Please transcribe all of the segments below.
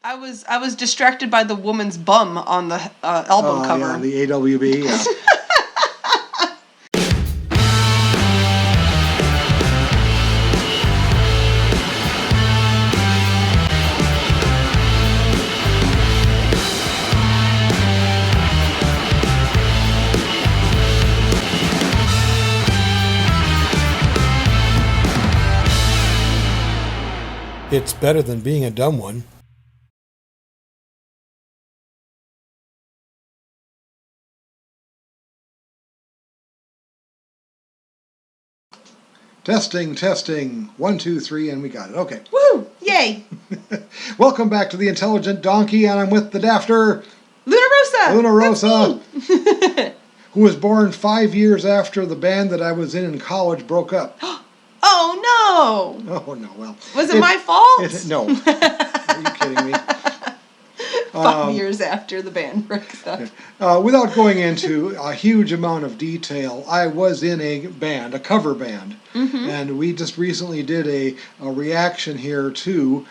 I was distracted by the woman's bum on the album cover. Yeah, the AWB. Yeah. It's better than being a dumb one. Testing. 1, 2, 3, and we got it. Okay. Woo! Yay! Welcome back to the Intelligent Donkey, and I'm with the dafter Luna Rosa, who was born 5 years after the band that I was in college broke up. Oh no! Oh no! Well, was it my fault? No. Are you kidding me? 5 years after the band breaks up. Without going into a huge amount of detail, I was in a band, a cover band, and we just recently did a reaction here to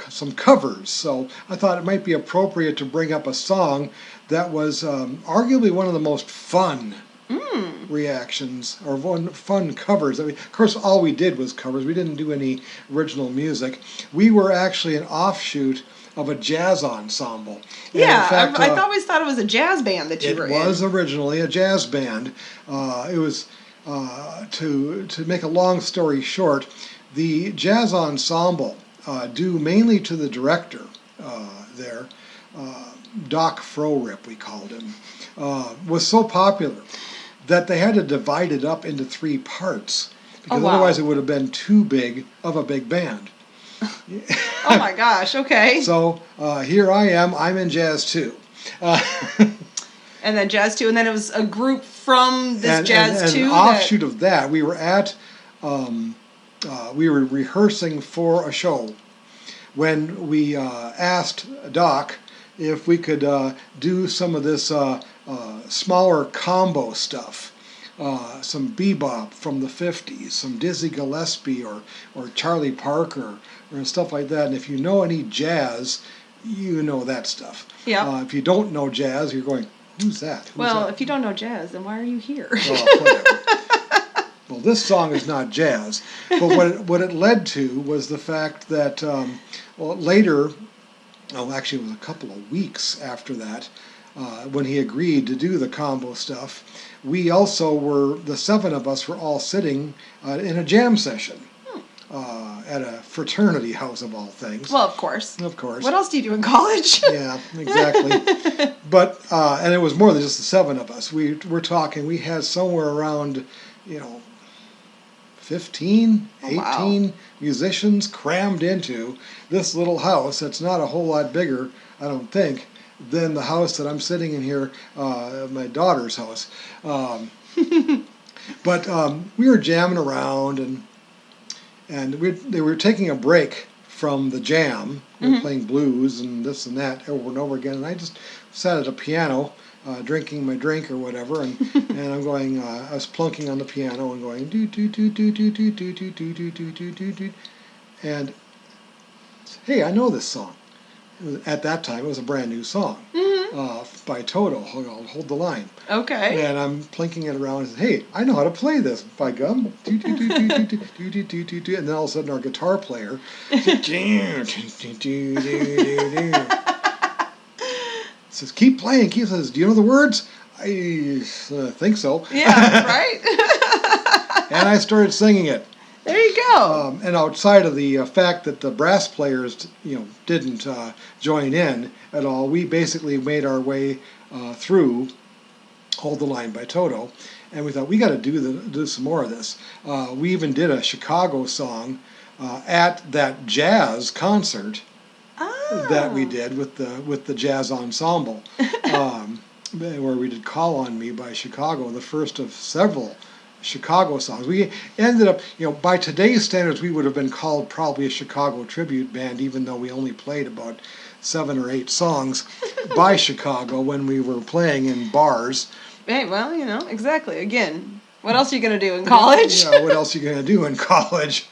some covers. So I thought it might be appropriate to bring up a song that was arguably one of the most fun reactions, or fun covers. I mean, of course, all we did was covers. We didn't do any original music. We were actually an offshoot of a jazz ensemble. And yeah, in fact, I always thought it was a jazz band that you were in. It was originally a jazz band. It was, to make a long story short, the jazz ensemble, due mainly to the director there, Doc Frohrip, we called him, was so popular that they had to divide it up into 3 parts, because otherwise it would have been too big of a big band. Oh my gosh, okay. So here I am, I'm in Jazz 2. And then Jazz 2, and then it was a group from this Jazz 2. And an offshoot of that, we were at, we were rehearsing for a show when we asked Doc if we could do some of this smaller combo stuff. Some bebop from the 50s, some Dizzy Gillespie or Charlie Parker or stuff like that. And if you know any jazz, you know that stuff. Yeah. If you don't know jazz, you're going, who's that? If you don't know jazz, then why are you here? Whatever. Well, this song is not jazz. But what it led to was the fact that later, actually it was a couple of weeks after that, when he agreed to do the combo stuff, we also were, the 7 of us were all sitting in a jam session at a fraternity house of all things. Well, of course. Of course. What else do you do in college? Yeah, exactly. But, and it was more than just the 7 of us. We're talking, we had somewhere around, 15, 18 musicians crammed into this little house that's not a whole lot bigger, I don't think, than the house that I'm sitting in here, my daughter's house. But we were jamming around, and they were taking a break from the jam. We were playing blues and this and that over and over again, and I just sat at a piano drinking my drink or whatever, and I'm going, I was plunking on the piano and going do do do do do do do do do do do do do do, and hey, I know this song. At that time, it was a brand new song by Toto, Hold the Line. Okay. And I'm plinking it around and say, hey, I know how to play this, by gum. And then all of a sudden our guitar player says, keep playing. Keith says, do you know the words? I think so. Yeah, right? And I started singing it. There you go. And outside of the fact that the brass players, didn't join in at all, we basically made our way through Hold the Line by Toto, and we thought we got to do some more of this. We even did a Chicago song at that jazz concert that we did with the jazz ensemble, where we did "Call on Me" by Chicago, the first of several Chicago songs. We ended up, by today's standards, we would have been called probably a Chicago tribute band, even though we only played about 7 or 8 songs by Chicago when we were playing in bars. Hey, well, exactly. Again, what else are you going to do in college? Yeah, what else are you going to do in college?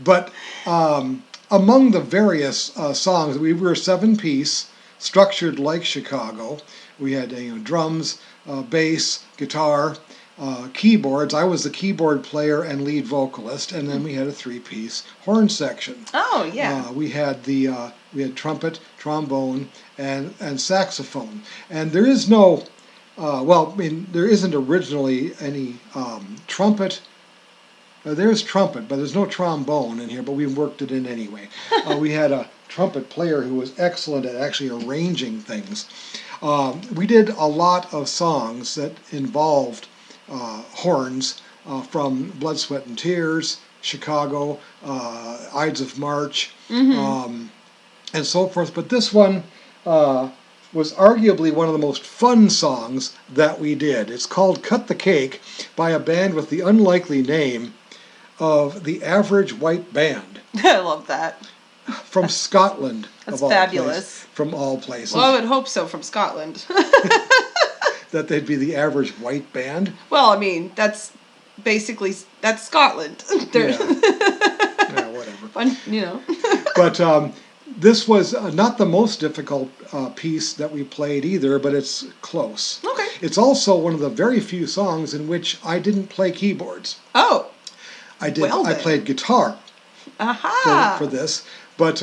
But among the various songs, we were a 7-piece, structured like Chicago. We had drums, bass, guitar, keyboards. I was the keyboard player and lead vocalist, and then we had a 3-piece horn section. Oh, yeah. We had trumpet, trombone, and saxophone. And there is no, there isn't originally any trumpet. There's trumpet, but there's no trombone in here, but we worked it in anyway. We had a trumpet player who was excellent at actually arranging things. We did a lot of songs that involved horns from Blood, Sweat, and Tears, Chicago, Ides of March, and so forth. But this one was arguably one of the most fun songs that we did. It's called Cut the Cake by a band with the unlikely name of the Average White Band. I love that. From Scotland. That's fabulous. From all places. Well, I would hope so, from Scotland. That they'd be the average white band? Well, I mean, that's Scotland. Yeah. Yeah, whatever. Fun, But this was not the most difficult piece that we played either, but it's close. Okay. It's also one of the very few songs in which I didn't play keyboards. Oh. I did. Well, I played guitar for this, but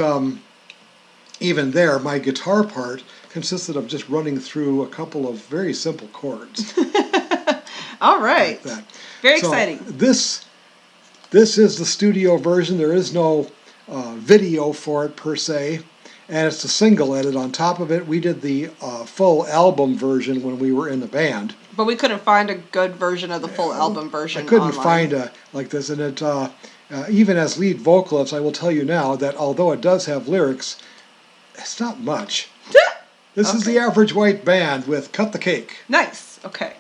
even there, my guitar part consisted of just running through a couple of very simple chords. All right. Like that. Very So exciting. This is the studio version. There is no video for it per se, and it's a single edit. On top of it, we did the full album version when we were in the band. But we couldn't find a good version of the full album version I couldn't online. find a like this, and it even as lead vocalist, I will tell you now that although it does have lyrics, it's not much. This is the Average White Band with Cut the Cake. Nice. Okay.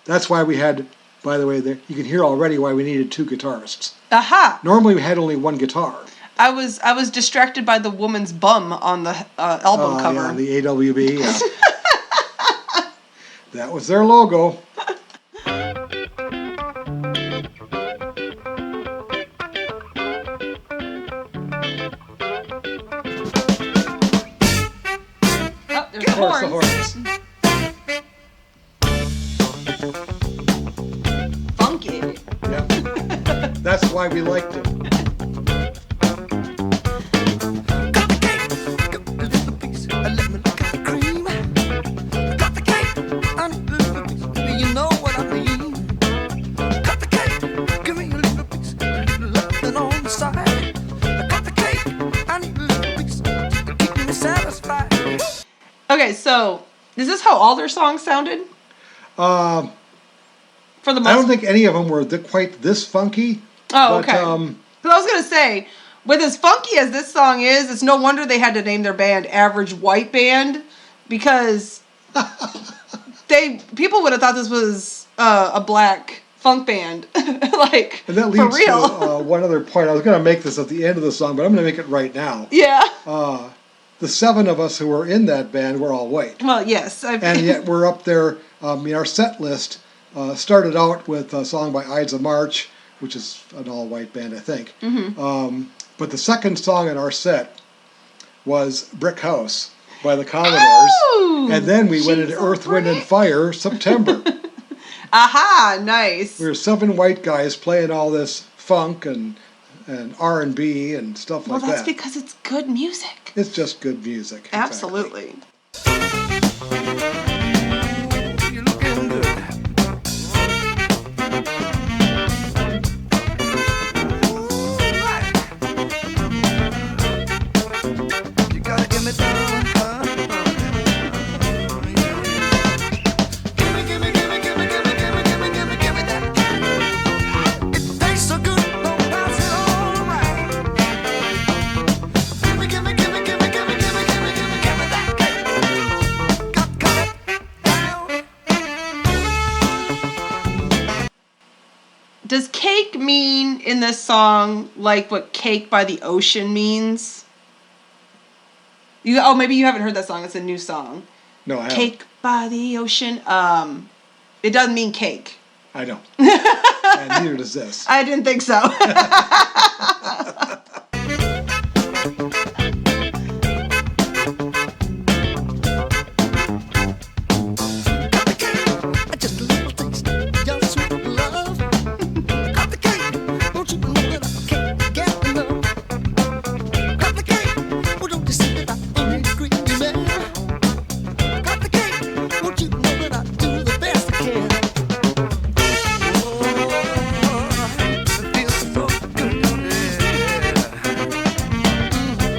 That's why we had, by the way, there you can hear already why we needed 2 guitarists. Aha. Normally we had only 1 guitar. I was distracted by the woman's bum on the album cover. Yeah, the AWB. Yeah. That was their logo. Oh, there's the horns. The horns. Funky. Yeah. That's why we liked it. Okay, so is this how all their songs sounded? For the most. I don't think any of them were quite this funky. Oh, but, okay. 'Cause I was gonna say, with as funky as this song is, it's no wonder they had to name their band Average White Band, because people would have thought this was a black funk band, like And that for leads real. to one other point. I was going to make this at the end of the song, but I'm going to make it right now. Yeah. The 7 of us who were in that band were all white. Well, yes. And yet we're up there. Our set list started out with a song by Ides of March, which is an all-white band, I think. Mm-hmm. But the second song in our set was Brick House by the Commodores. Oh, and then we went into she's a Earth, Wind, and brick. Fire, September. Aha, nice. We were 7 white guys playing all this funk and R&B and stuff Well, like that's that. because it's good music. It's just good music. exactly. Absolutely. You're looking good. You gotta give me down, huh? Give me that. It tastes so good, don't pass it all around. Give me that cake. Cut it down. Does cake mean in this song like what Cake by the Ocean means? Maybe you haven't heard that song. It's a new song. No, I haven't. Cake by the Ocean. It doesn't mean cake. I know. and neither does this. I didn't think so. Just a little taste of your sweet love. Cut the cake, don't you know that I can't get enough? Cut the cake, well, don't you see that I only greedy man? Cut the cake, won't you know that I do the best I can? Oh, it feels so good, yeah.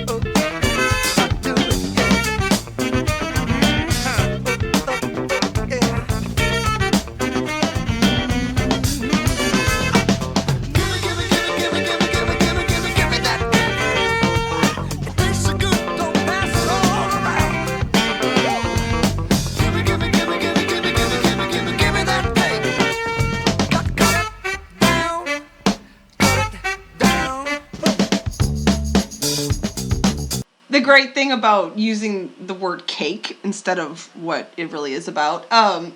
Oh, I do it, yeah. Yeah. The great thing about using the word cake instead of what it really is about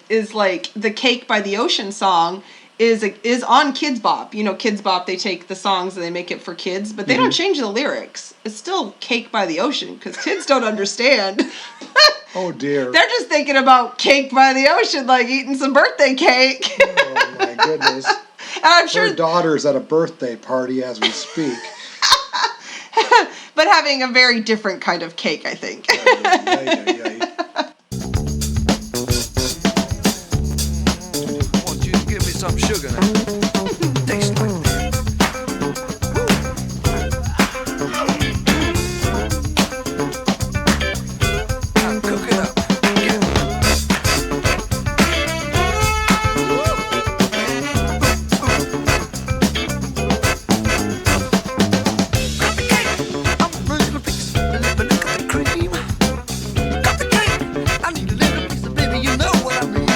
is like the Cake by the Ocean song is on Kids Bop. You know, Kids Bop, they take the songs and they make it for kids, but they don't change the lyrics. It's still Cake by the Ocean because kids don't understand. Oh dear. They're just thinking about cake by the ocean, like eating some birthday cake. Oh my goodness. And I'm sure, Her daughter's at a birthday party as we speak. but having a very different kind of cake, I think. Ay. Want you to give me some sugar now. Taste like that. Now cook it up. Got the cake. I'm ready to fix it. Let me look at the cream. Got the cake. I need a little piece of baby. You know what I mean.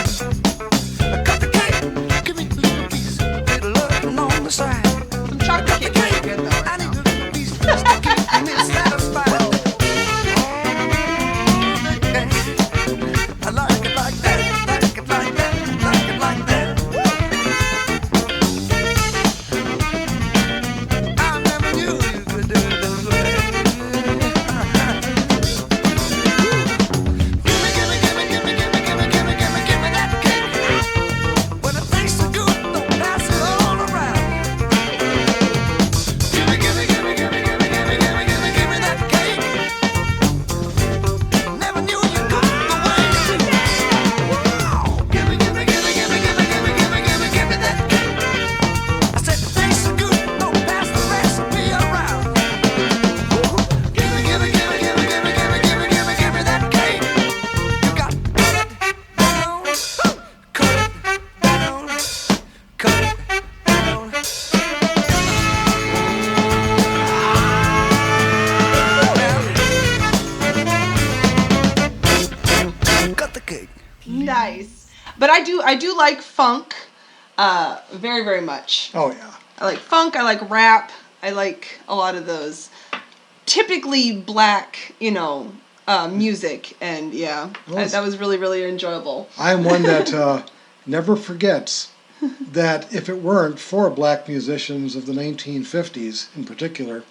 Cut the cake, give me a little piece, little love on the side. Some chocolate cake would be good though. I need a little piece just to keep me satisfied. I like it like that, like it like that, like it like that. I never knew you could do it this way. Give me that cake. When it tastes so good, don't pass it all around. Give me that cake. Never knew you cooked the way you do. Wow. Give me that cake. I said it tastes so good, don't pass the recipe around. Give me that cake. You got to cut it down, cut it down. Cut the cake. Nice. But I do like funk very, very much. Oh yeah. I like funk, I like rap, I like a lot of those typically black, music, and yeah, that was really, really enjoyable. I'm one that never forgets that if it weren't for black musicians of the 1950s in particular,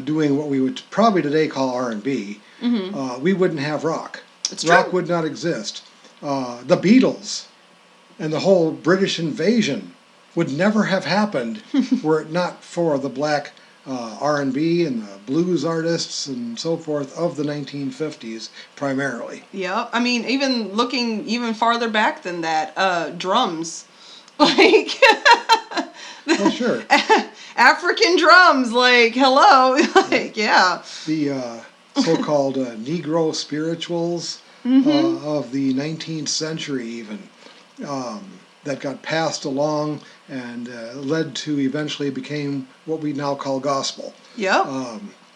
doing what we would probably today call R&B, we wouldn't have rock. It's Rock true. would not exist. The Beatles and the whole British invasion would never have happened were it not for the black R&B and the blues artists and so forth of the 1950s primarily. Yeah, I mean, even looking even farther back than that, drums, like Oh, sure. African drums, like hello, like yeah. The so-called Negro spirituals of the 19th century even that got passed along and led to eventually became what we now call gospel. Yep.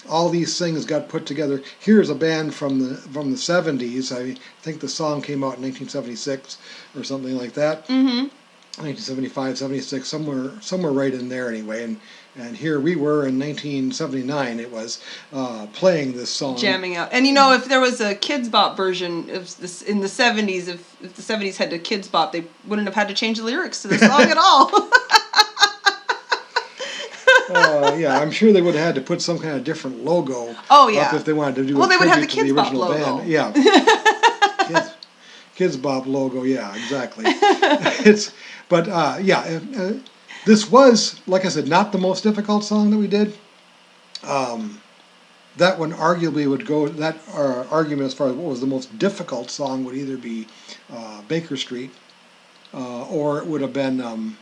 All these things got put together. Here's a band from the 70s. I think the song came out in 1976 or something like that. 1975, 76, somewhere right in there anyway. And here we were in 1979. It was playing this song, Jamming out. And if there was a Kids Bop version of this in the 70s, if the 70s had a Kids Bop, they wouldn't have had to change the lyrics to the song at all. Yeah, I'm sure they would have had to put some kind of different logo Oh, yeah. up if they wanted to do Well, a they would have the tribute to Kids the Bop original logo. band. Yeah. Kids Bop logo, yeah, exactly. It's this was, like I said, not the most difficult song that we did. That one arguably would go, that argument as far as what was the most difficult song would either be Baker Street, or it would have been,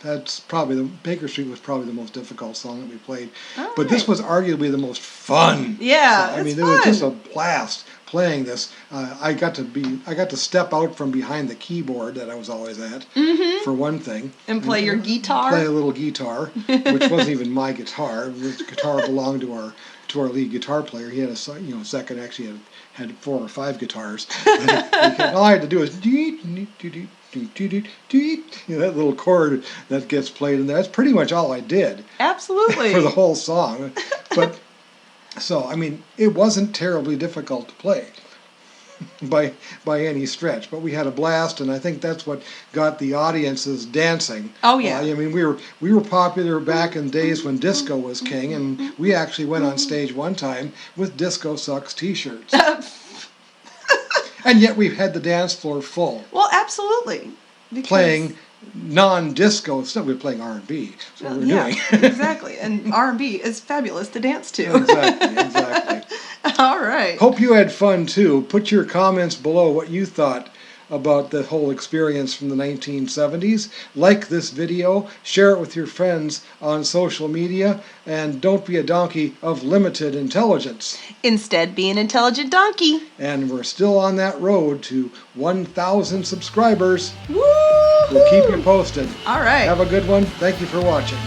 that's probably Baker Street was probably the most difficult song that we played. But this Alright. was arguably the most fun. Yeah, song. I it's mean, it was just a fun. blast playing this. I got to step out from behind the keyboard that I was always at, for one thing. And play your guitar. Play a little guitar, which wasn't even my guitar. The guitar belonged to our lead guitar player. He had a second, actually had 4 or 5 guitars. And all I had to do is that little chord that gets played in there. That's pretty much all I did Absolutely. for the whole song. But so I mean, it wasn't terribly difficult to play by any stretch, but we had a blast, and I think that's what got the audiences dancing. Oh, yeah. I mean, we were popular back in days when disco was king, and we actually went on stage one time with Disco Sucks t-shirts. And yet we've had the dance floor full, Well, absolutely. Because- playing non-disco stuff. We're playing R&B. That's what we're yeah, doing. exactly. And R&B is fabulous to dance to. Exactly. All right. Hope you had fun too. Put your comments below what you thought about the whole experience from the 1970s. Like this video, share it with your friends on social media, and don't be a donkey of limited intelligence. Instead, be an intelligent donkey. And we're still on that road to 1,000 subscribers. Woo! We'll keep you posted. All right. Have a good one. Thank you for watching.